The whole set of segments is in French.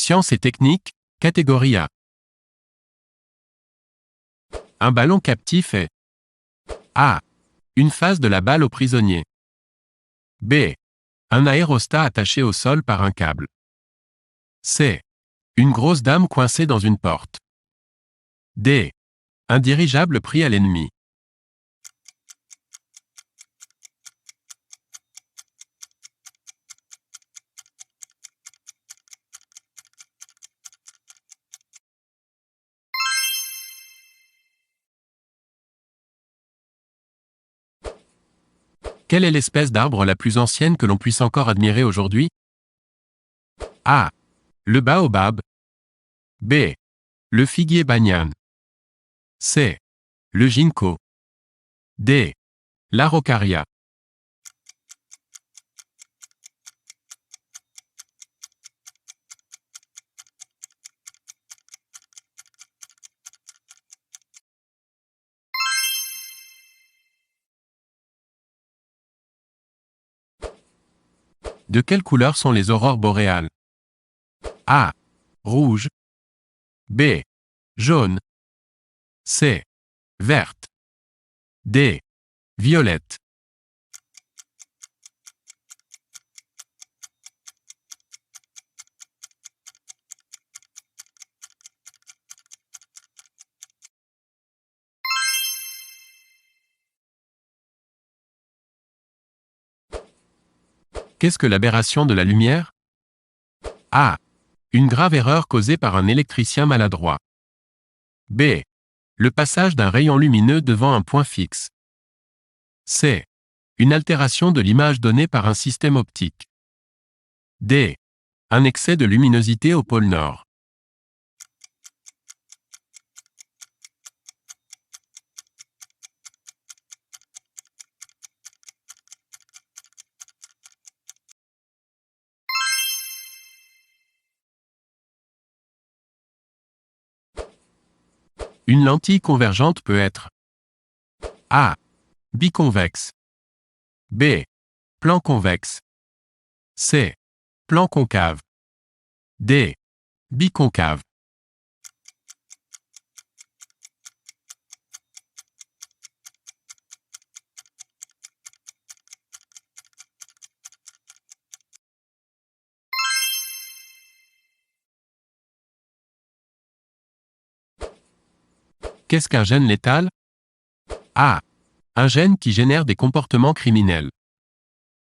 Sciences et techniques, catégorie A. Un ballon captif est A. Une face de la balle au prisonnier. B. Un aérostat attaché au sol par un câble. C. Une grosse dame coincée dans une porte. D. Un dirigeable pris à l'ennemi. Quelle est l'espèce d'arbre la plus ancienne que l'on puisse encore admirer aujourd'hui? A. Le baobab. B. Le figuier banyan. C. Le ginkgo. D. L'araucaria. De quelle couleur sont les aurores boréales? A. Rouge. B. Jaune. C. Verte. D. Violette. Qu'est-ce que l'aberration de la lumière? A. Une grave erreur causée par un électricien maladroit. B. Le passage d'un rayon lumineux devant un point fixe. C. Une altération de l'image donnée par un système optique. D. Un excès de luminosité au pôle Nord. Une lentille convergente peut être A. Biconvexe. B. Plan convexe. C. Plan concave. D. Biconcave. Qu'est-ce qu'un gène létal? A. Un gène qui génère des comportements criminels.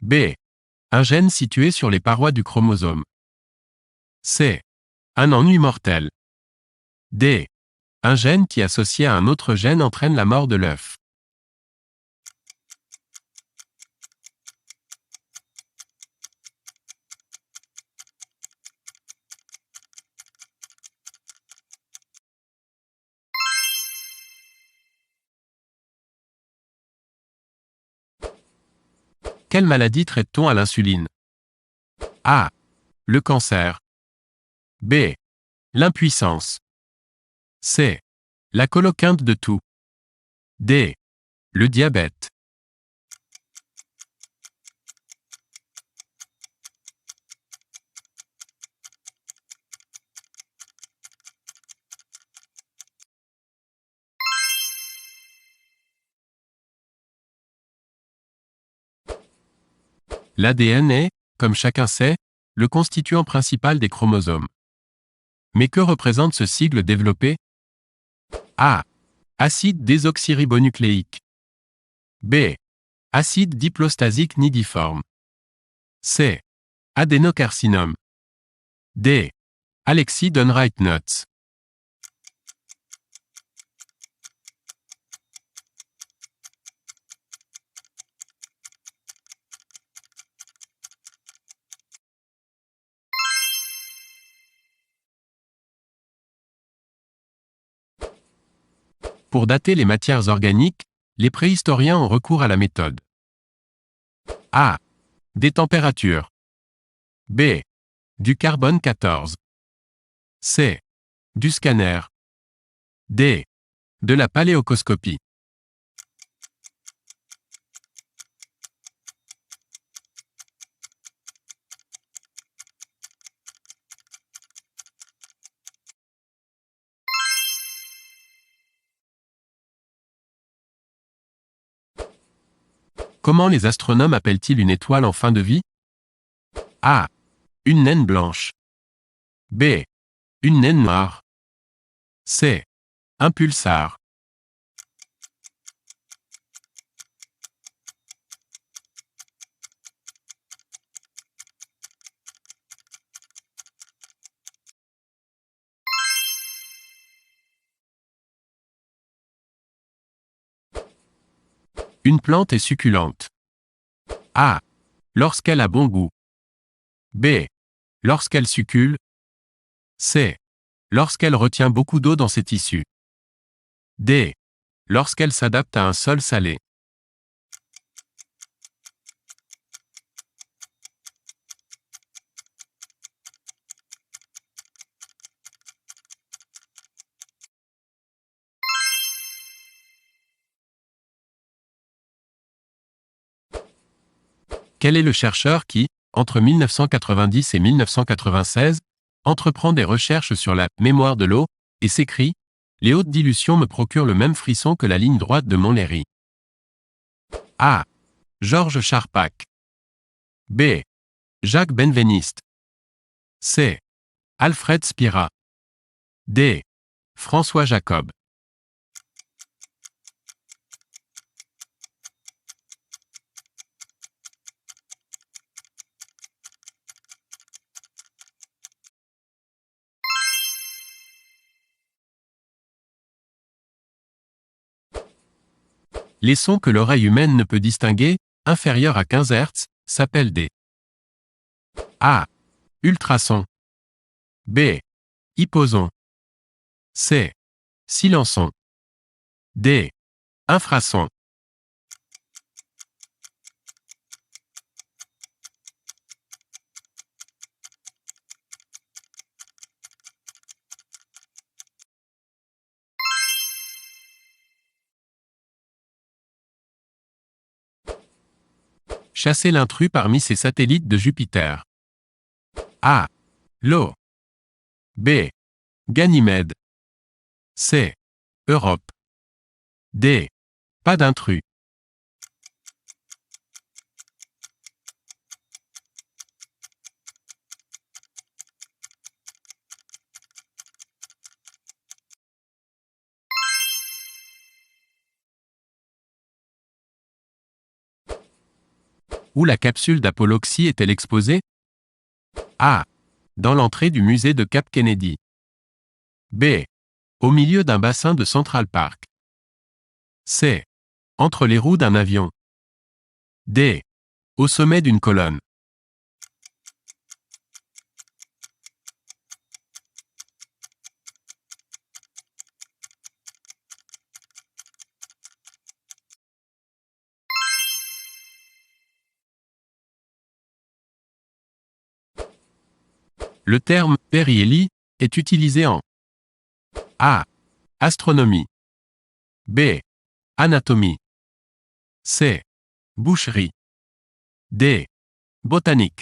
B. Un gène situé sur les parois du chromosome. C. Un ennui mortel. D. Un gène qui associé à un autre gène entraîne la mort de l'œuf. Quelle maladie traite-t-on à l'insuline? A. Le cancer. B. L'impuissance. C. La coloquinte de toux. D. Le diabète. L'ADN est, comme chacun sait, le constituant principal des chromosomes. Mais que représente ce sigle développé? A. Acide désoxyribonucléique. B. Acide diplostasique nidiforme. C. Adénocarcinome. D. Alexis Donrait Nuts. Pour dater les matières organiques, les préhistoriens ont recours à la méthode A. Des températures. B. Du carbone 14. C. Du scanner. D. De la paléocoscopie. Comment les astronomes appellent-ils une étoile en fin de vie? A. Une naine blanche. B. Une naine noire. C. Un pulsar. Une plante est succulente. A. Lorsqu'elle a bon goût. B. Lorsqu'elle succule. C. Lorsqu'elle retient beaucoup d'eau dans ses tissus. D. Lorsqu'elle s'adapte à un sol salé. Quel est le chercheur qui, entre 1990 et 1996, entreprend des recherches sur la mémoire de l'eau et s'écrit « Les hautes dilutions me procurent le même frisson que la ligne droite de Montlhéry ». A. Georges Charpak. B. Jacques Benveniste. C. Alfred Spira. D. François Jacob. Les sons que l'oreille humaine ne peut distinguer, inférieurs à 15 Hz, s'appellent des A. Ultrasons. B. Hyposons. C. Silencons. D. Infrasons. Chasser l'intrus parmi ces satellites de Jupiter. A. Io. B. Ganymède. C. Europe. D. Pas d'intrus. Où la capsule d'Apollo-X est-elle exposée? A. Dans l'entrée du musée de Cap Kennedy. B. Au milieu d'un bassin de Central Park. C. Entre les roues d'un avion. D. Au sommet d'une colonne. Le terme « périhélie » est utilisé en A. Astronomie. B. Anatomie. C. Boucherie. D. Botanique.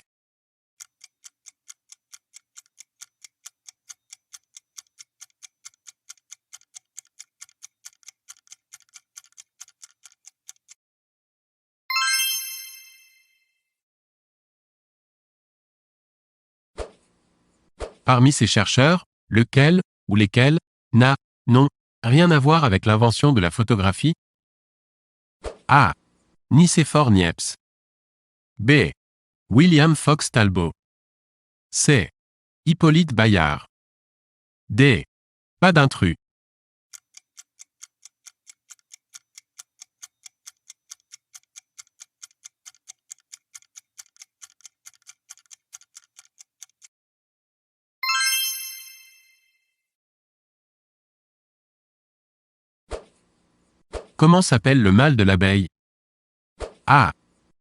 Parmi ces chercheurs, lequel, ou lesquels, non, rien à voir avec l'invention de la photographie? A. Nicéphore Niepce. B. William Fox Talbot. C. Hippolyte Bayard. D. Pas d'intrus. Comment s'appelle le mâle de l'abeille? A.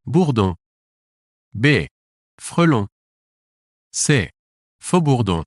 Bourdon. B. Frelon. C. Faux bourdon.